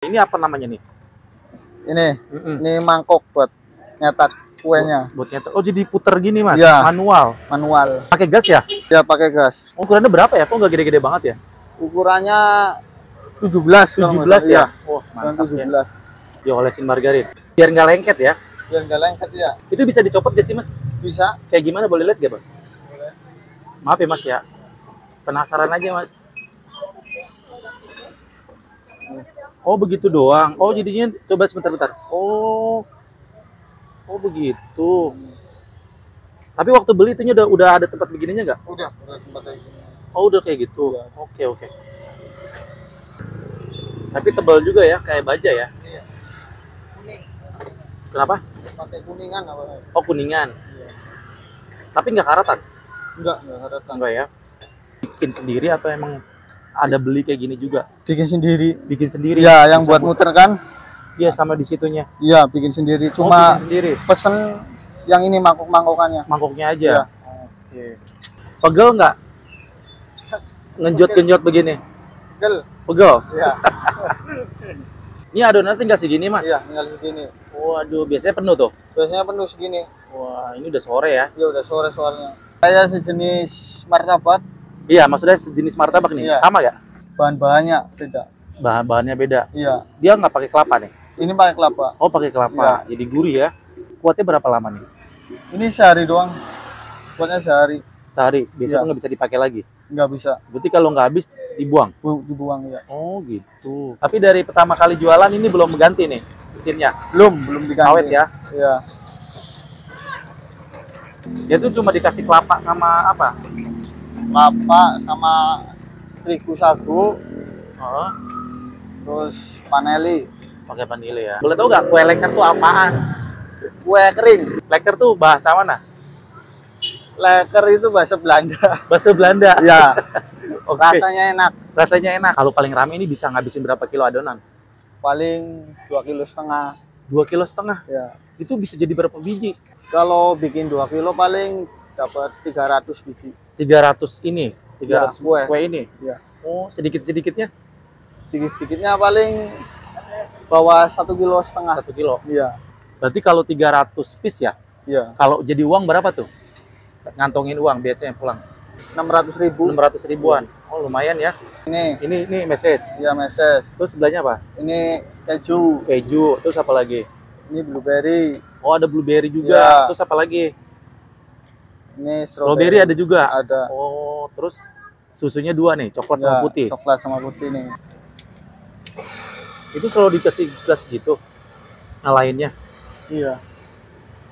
Ini apa namanya nih? Ini mangkok buat nyetak kuenya. Buat nyetak. Oh, jadi puter gini, Mas? Ya. Manual. Manual. Pakai gas ya? Ya, pakai gas. Ukurannya berapa ya? Kok nggak gede-gede banget ya? Ukurannya 17. 17 ya? Oh, mantap 17. Ya. Diolesin margarin. Biar nggak lengket ya? Biar nggak lengket ya. Itu bisa dicopot gak sih, Mas? Bisa. Kayak gimana? Boleh lihat gak, Mas? Boleh. Maaf ya, Mas ya. Penasaran aja, Mas. Oh, begitu doang. Oh, jadinya coba sebentar-bentar. Oh. Oh, begitu. Tapi waktu beli itunya udah ada tempat begininya nggak? Udah tempat kayak gini. Oh, udah kayak gitu. Ya. Oke. Tapi tebal juga ya, kayak baja ya. Iya. Kuning. Kenapa? Pakai kuningan apa? Oh, kuningan. Iya. Tapi nggak karatan? Enggak karatan. Enggak ya. Bikin sendiri atau emang ada beli kayak gini juga? Bikin sendiri. Bikin sendiri. Ya, yang buat muter kan? Iya, sama di situnya. Iya, bikin sendiri. Cuma bikin sendiri. Pesen yang ini mangkok-mangkokannya. Mangkoknya aja. Iya. Oke. Pegel nggak? Ngenjot-genjot begini? Pegel? Iya. Ini adonannya tinggal segini, Mas? Iya, tinggal segini. Waduh, biasanya penuh tuh? Biasanya penuh segini. Wah, ini udah sore ya? Iya, udah sore soalnya. Kayak sejenis martabak. Iya, maksudnya sejenis martabak nih. Iya. Sama ya? Bahan-bahannya beda. Bahan-bahannya beda. Iya. Dia nggak pakai kelapa nih? Ini pakai kelapa. Oh, pakai kelapa. Jadi gurih ya. Kuatnya berapa lama nih? Ini sehari doang. Buatnya sehari. Sehari. Biasanya Iya. nggak bisa dipakai lagi. Nggak bisa. Berarti kalau nggak habis dibuang. Dibuang ya. Oh, gitu. Tapi dari pertama kali jualan ini belum ganti nih mesinnya. Belum diganti. Awet ya. Iya. Dia tuh cuma dikasih kelapa sama apa? Kelapa sama terigu sagu, Oh, terus paneli, pakai vanili ya. Boleh tahu nggak kue leker tuh apaan? kue kering. Leker tuh bahasa mana? Leker itu bahasa Belanda. Bahasa Belanda. Ya. Oke. Rasanya enak. Rasanya enak. Kalau paling rame ini bisa ngabisin berapa kilo adonan? Paling 2,5 kg. 2,5 kilo. Ya. Itu bisa jadi berapa biji? Kalau bikin 2 kilo paling dapat 300 biji. 300 ini, 300 Ya, kue ini. Ya. Oh, sedikit-sedikitnya Sedikit-sedikitnya paling bawah 1,5 kilo. 1 kilo. Iya. Berarti kalau 300 piece ya? Iya. Kalau jadi uang berapa tuh? Ngantongin uang biasanya pulang. 600.000. 600 ribuan. Oh, lumayan ya. Ini message. Ya, meses. Terus sebelahnya apa? Ini keju. Keju. Terus apa lagi? Ini blueberry. Oh, ada blueberry juga. Ya. Terus apa lagi? Ini Strawberry ada juga. Ada. Oh, terus susunya 2 nih, coklat sama Ya, putih. Coklat sama putih nih. Itu selalu dikasih gas gitu. Nah, lainnya. Iya.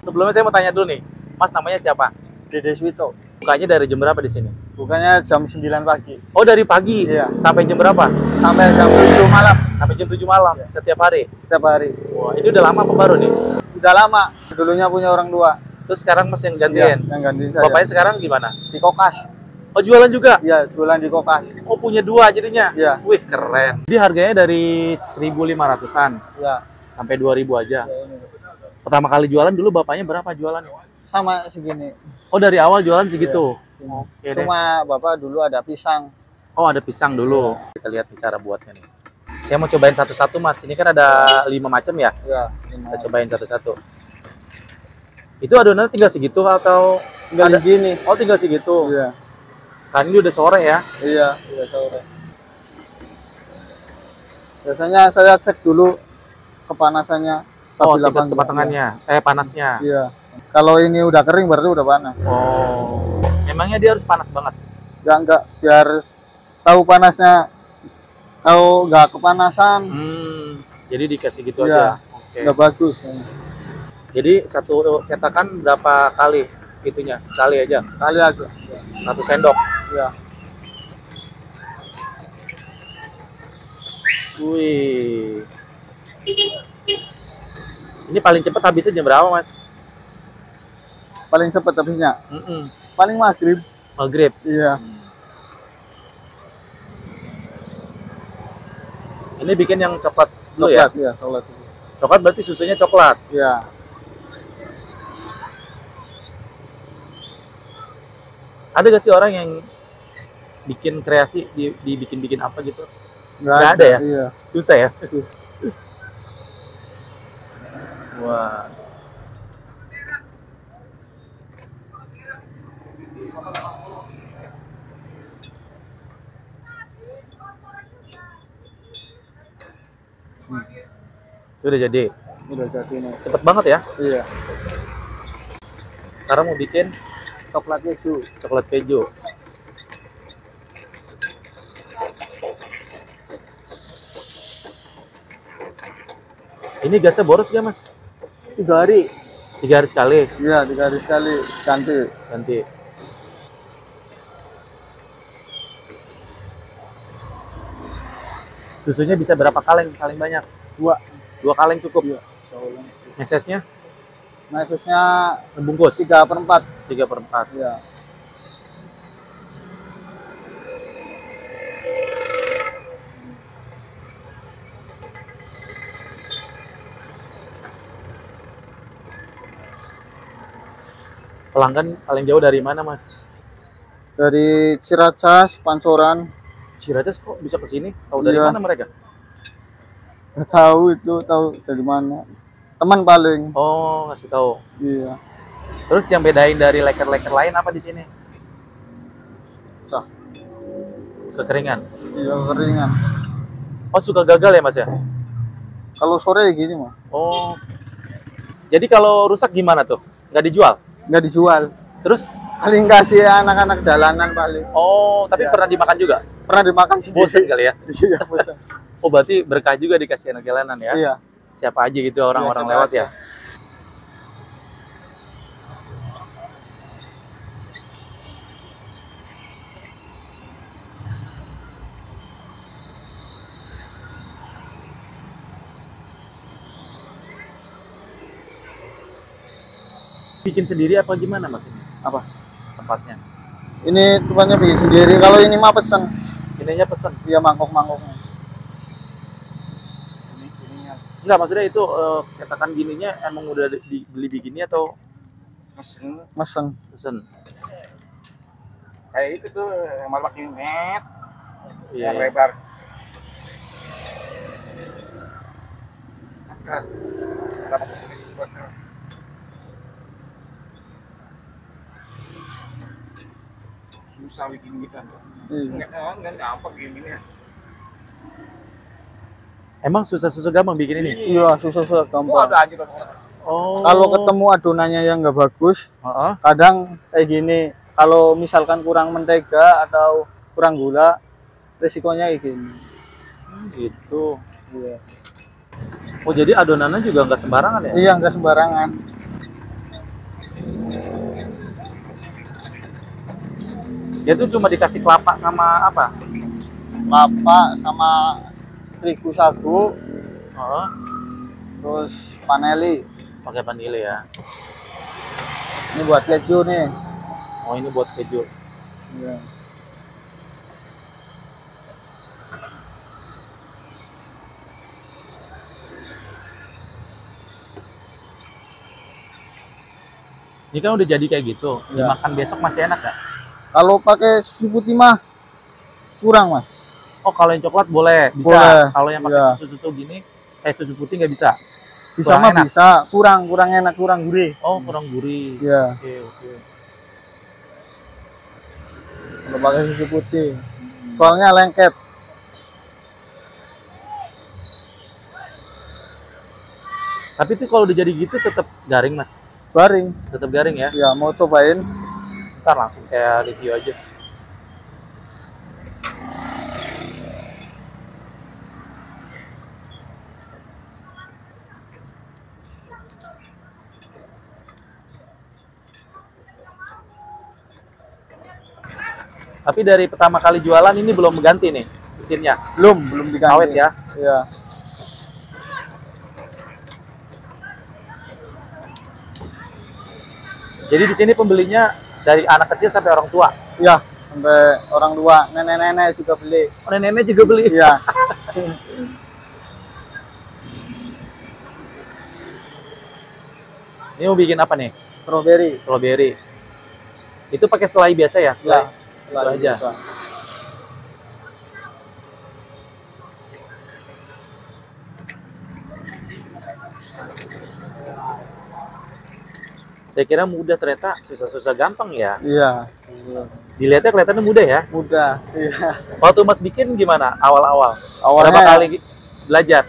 Sebelumnya saya mau tanya dulu nih. Mas namanya siapa? Dede Swito. Bukanya dari jam berapa di sini? Bukannya jam 9 pagi. Oh, dari pagi. Iya. Sampai jam berapa? Sampai jam 7 malam. Sampai jam 7 malam setiap hari. Setiap hari. Wah, ini udah lama apa baru nih? Udah lama. Dulunya punya orang tua. Terus sekarang Mas yang Iya, gantiin. yang gantiin saya. Bapaknya sekarang gimana? Di Kokas. Oh, jualan juga? Iya, jualan di Kokas. Oh, punya 2 jadinya? Iya. Wih, keren. Jadi harganya dari 1.500-an Ya. sampai 2.000 aja. Ya, ini. Pertama kali jualan dulu bapaknya berapa jualannya? Sama segini. Oh, dari awal jualan segitu? Ini. Oke deh. Cuma bapak dulu ada pisang. Oh, ada pisang dulu. Kita lihat nih cara buatnya nih. Saya mau cobain satu-satu, Mas. Ini kan ada 5 macam ya? Ya. Kita cobain satu-satu. Itu adonannya tinggal segitu atau Tinggal ada? gini. Oh, tinggal segitu. Iya. Kan ini udah sore ya? Iya, iya sore. Biasanya saya cek dulu kepanasannya. Oh, stabil apa tingkat enggak. kematangannya. Panasnya. Iya. Kalau ini udah kering berarti udah panas. Oh. Emangnya dia harus panas banget? Ya enggak, biar tahu panasnya, tahu enggak kepanasan. Jadi dikasih gitu Iya. aja. Oke. Enggak bagus. Jadi satu cetakan berapa kali itunya? Sekali aja. Kali aja. 1 sendok. Ya. Wih. Ini paling cepat habisnya jam berapa, Mas? Paling cepat habisnya. Paling maghrib. Maghrib. Iya. Ini bikin yang coklat dulu ya? Coklat, ya, coklat. Coklat berarti susunya coklat. Iya. Ada gak sih orang yang bikin kreasi dibikin-bikin apa gitu? Nggak Nggak ada ya? Iya. Susah ya? Wah. Itu udah jadi. Udah jadi nih. Cepet banget ya. Iya. Sekarang mau bikin Coklat keju. coklat keju. Ini gasnya boros gak, Mas? 3 hari. 3 hari sekali Iya, 3 hari sekali ganti. ganti. Susunya bisa berapa kaleng? Paling banyak? 2 kaleng cukup. Iya. Mesesnya Mesusnya sebungkus 3/4. 3/4. Iya. Pelanggan paling jauh dari mana, Mas? Dari Ciracas, Pancoran. Ciracas kok bisa ke sini? Tahu dari Iya. mana mereka? Nggak tahu itu, tahu dari mana. Teman paling. Oh, ngasih tahu. Iya. Terus yang bedain dari leker-leker lain apa di sini? Cah. Kekeringan. Iya, keringan. Oh, suka gagal ya, Mas ya? Kalau sore gini mah, Oh. Jadi kalau rusak gimana tuh? Nggak dijual? nggak dijual. Terus? Paling kasih anak-anak jalanan paling. Oh, tapi Ya. pernah dimakan juga? Pernah dimakan sendiri. Bosen kali ya? Iya, bosan. Oh, berarti berkah juga dikasih anak jalanan ya? Iya. Siapa aja gitu orang-orang Iya, siapa lewat aja. ya? Bikin sendiri apa gimana, Mas ini? Apa? Tempatnya? Ini tuannya bikin sendiri. Kalau ini mah pesen. Ininya pesen? Iya, mangkok-mangkoknya. Enggak, maksudnya itu cetakan gininya emang udah dibeli begini atau Mesen. pesen? Kayak itu tuh yang malah pakai net Iya, yang iya. lebar. Susah bikin kita. Iya. Enggak gampang gini ya. Emang susah-susah gampang bikin ini? Iya, susah-susah Oh, gampang. ada aja kan. Oh. Kalau ketemu adonannya yang nggak bagus, Heeh. kadang kayak gini. Kalau misalkan kurang mentega atau kurang gula, resikonya kayak gini. Gitu. Iya. Oh, jadi adonannya juga nggak sembarangan ya? Iya, nggak sembarangan. Dia tuh cuma dikasih kelapa sama apa? Kelapa sama terigu sagu, Heeh. terus paneli. Pakai vanili ya. Ini buat keju nih. Oh, ini buat keju. Iya. Ini kan udah jadi kayak gitu. Iya. Dimakan besok masih enak nggak? Kalau pakai susu putih mah kurang, Mas. Oh, kalau yang coklat boleh, bisa. Boleh, Kalau yang pakai iya. susu gini, susu putih nggak bisa. Bisa Kurang mah enak. bisa, kurang enak, kurang gurih. Oh, kurang gurih. Iya, Oke, oke. kalau pakai susu putih. Soalnya lengket. Tapi itu kalau udah jadi gitu tetap garing, Mas. Garing. Tetap garing ya. Ya, mau cobain. Ntar langsung saya review aja. Tapi dari pertama kali jualan ini belum ganti nih mesinnya. Belum diganti. Awet ya. Iya. Jadi di sini pembelinya dari anak kecil sampai orang tua. Iya, sampai orang tua, nenek-nenek juga beli. Oh, nenek juga beli. Iya. Ini mau bikin apa nih? Strawberry. Strawberry. Itu pakai selai biasa ya? Iya. Selai. Itu aja. Bisa. Saya kira mudah, ternyata susah-susah gampang ya. Iya, Dilihatnya kelihatannya mudah ya. mudah. Iya. Waktu Mas bikin gimana awal-awal? Awalnya Berapa kali belajar?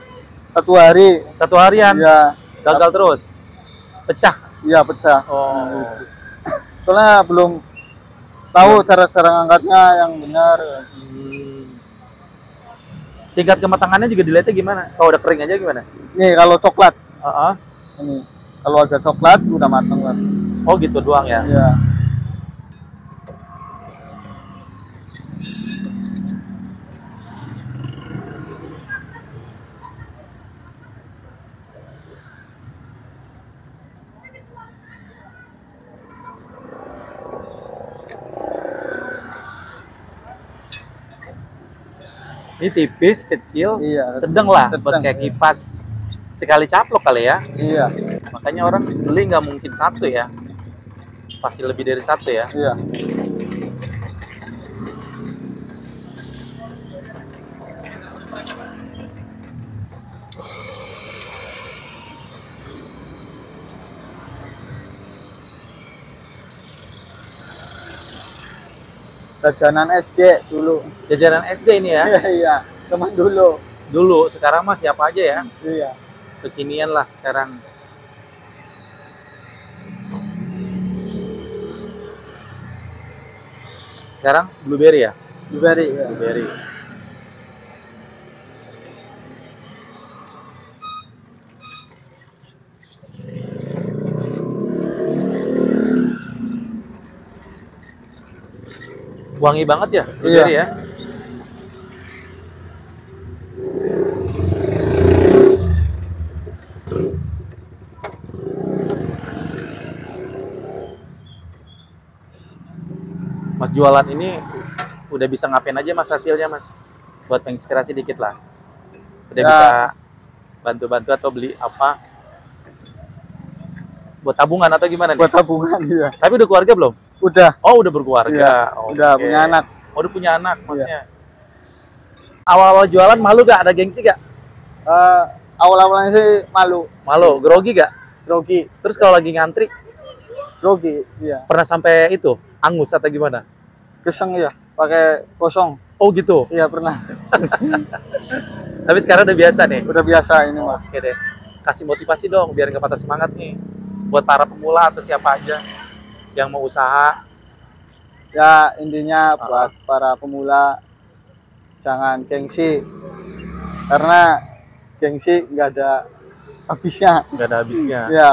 1 hari. 1 harian? Iya, Gagal terus? Pecah? iya pecah. Oh. Soalnya belum tahu cara-cara ngangkatnya yang benar. Tingkat kematangannya juga dilihatnya gimana? Kalau udah kering aja gimana? Nih kalau coklat, Heeh. ini kalau agak coklat udah matang kan. Oh gitu doang ya? Iya. Ini tipis, kecil, Iya, sedang lah buat sedang, kayak iya. kipas. Sekali caplok kali ya. Iya, Makanya orang beli nggak mungkin satu ya. Pasti lebih dari satu ya. iya. Jajanan SD dulu. Jajanan SD ini ya. Iya, teman dulu. Dulu, sekarang mah siapa aja ya. Iya. Kekinian lah sekarang. Sekarang blueberry ya. Blueberry. Iya. Blueberry. Wangi banget ya blueberry ya. Mas jualan ini udah bisa ngapain aja Mas hasilnya Mas? Buat menginspirasi dikit lah. Udah Ya. bisa bantu-bantu atau beli apa? Buat tabungan atau gimana nih? Buat tabungan ya. Tapi udah keluarga belum? Udah. Oh udah berkeluarga. Iya, udah Oke. punya anak. Oh udah punya anak maksudnya. Awal-awal jualan malu gak? Ada gengsi gak? Awal-awalnya sih malu, Malu? Grogi gak? grogi, Terus kalau lagi ngantri grogi. Iya. pernah sampai itu angus atau gimana? Keseng ya, pakai kosong. Oh gitu. Iya pernah. Tapi sekarang udah biasa nih. Udah biasa ini mah. Oke deh. Kasih motivasi dong biar nggak patah semangat nih. Buat para pemula atau siapa aja yang mau usaha. Ya intinya buat para pemula jangan gengsi, karena gengsi nggak ada habisnya. Nggak ada habisnya. Ya,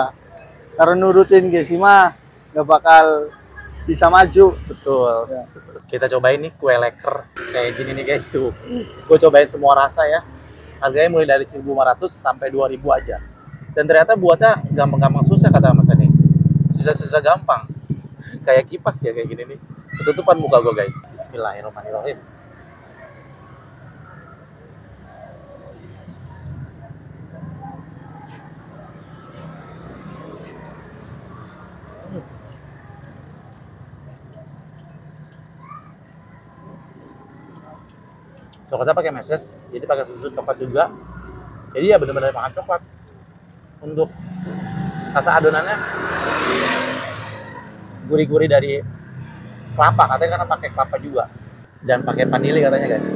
karena nurutin gengsi mah nggak bakal bisa maju. Betul. Ya. Kita cobain nih kue leker. Saya gini nih guys tuh. Gue cobain semua rasa ya. Harganya mulai dari 1.500 sampai 2.000 aja. Dan ternyata buatnya gampang-gampang susah kata Mas Ani. Susah-susah gampang. Kayak kipas ya kayak gini nih. Ketutupan muka gue guys. Bismillahirrahmanirrahim. Coklatnya pakai meses, jadi pakai susu coklat juga. Jadi ya benar-benar makan coklat. Untuk rasa adonannya gurih-gurih dari kelapa, katanya karena pakai kelapa juga dan pakai vanili katanya guys.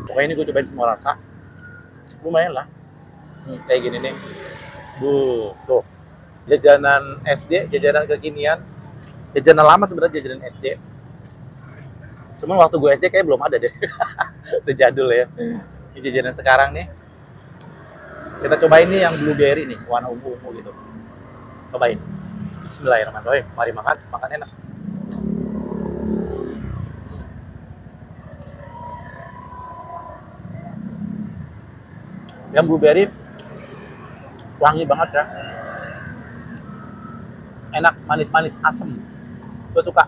Pokoknya ini gue cobain semua rasa, lumayan lah. Kayak gini nih, tuh. Jajanan SD, jajanan kekinian, jajanan lama sebenarnya jajanan SD. Cuman waktu gue SD kayak belum ada deh, udah jadul ya. Ini jajanan sekarang nih. Kita cobain nih yang blueberry nih, warna ungu-ungu gitu. Cobain. Bismillahirrahmanirrahim. Mari makan, makan enak. Yang blueberry wangi banget ya. Enak, manis-manis, asem. Gue suka.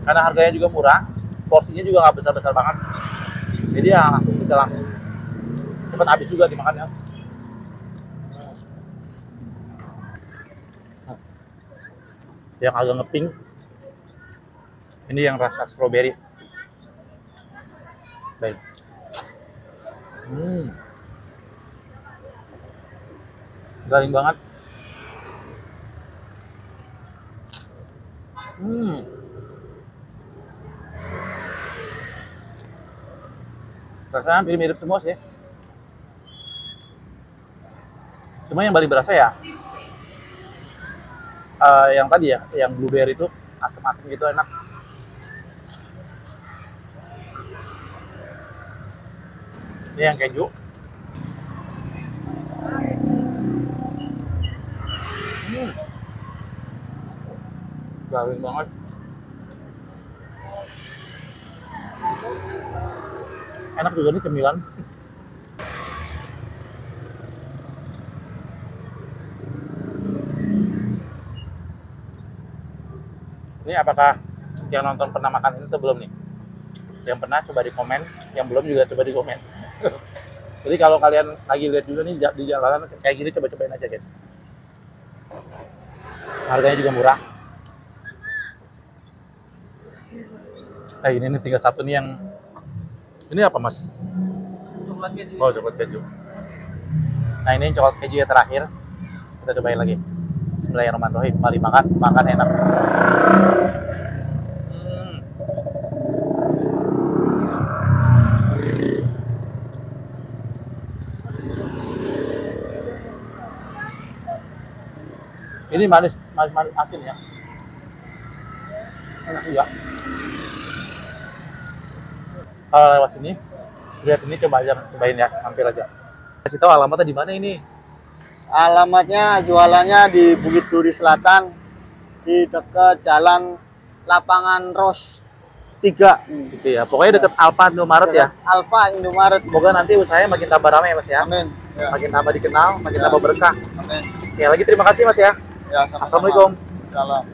Karena harganya juga murah, porsinya juga nggak besar-besar banget. Jadi ya langsung bisa langsung cepat habis juga dimakannya. yang agak ngeping. Ini yang rasa strawberry. Baik. Garing banget. Rasanya hampir mirip semua sih. Cuma yang paling berasa ya yang tadi ya, yang blueberry itu asam-asam gitu, enak. Ini yang keju. Garing banget. Enak juga nih cemilan. Ini apakah yang nonton pernah makan ini atau belum nih? Yang pernah coba di komen, yang belum juga coba di komen. Jadi kalau kalian lagi lihat juga nih di jalanan kayak gini, coba-cobain aja guys. Harganya juga murah. Ini tinggal satu nih yang ini apa mas? Coklat keju. Oh, coklat keju. Nah ini coklat keju yang terakhir. Kita cobain lagi. Bismillahirrahmanirrahim. Mari makan enak. Ini manis asin ya. Enak juga. Kalau lewat sini, lihat ini cobain ya, mampir aja. Kasih tahu alamatnya di mana ini? Alamatnya jualannya di Bukit Duri Selatan, di dekat Jalan Lapangan Ros 3. Gitu ya. Pokoknya deket Alfa Indomaret ya. Alfa Indomaret. Semoga nanti usahanya makin tambah ramai ya Mas ya. Amin. Ya. Makin tambah dikenal, makin tambah berkah. Amin. Sekali lagi terima kasih Mas ya. Ya, sama-sama. Assalamualaikum. Salam.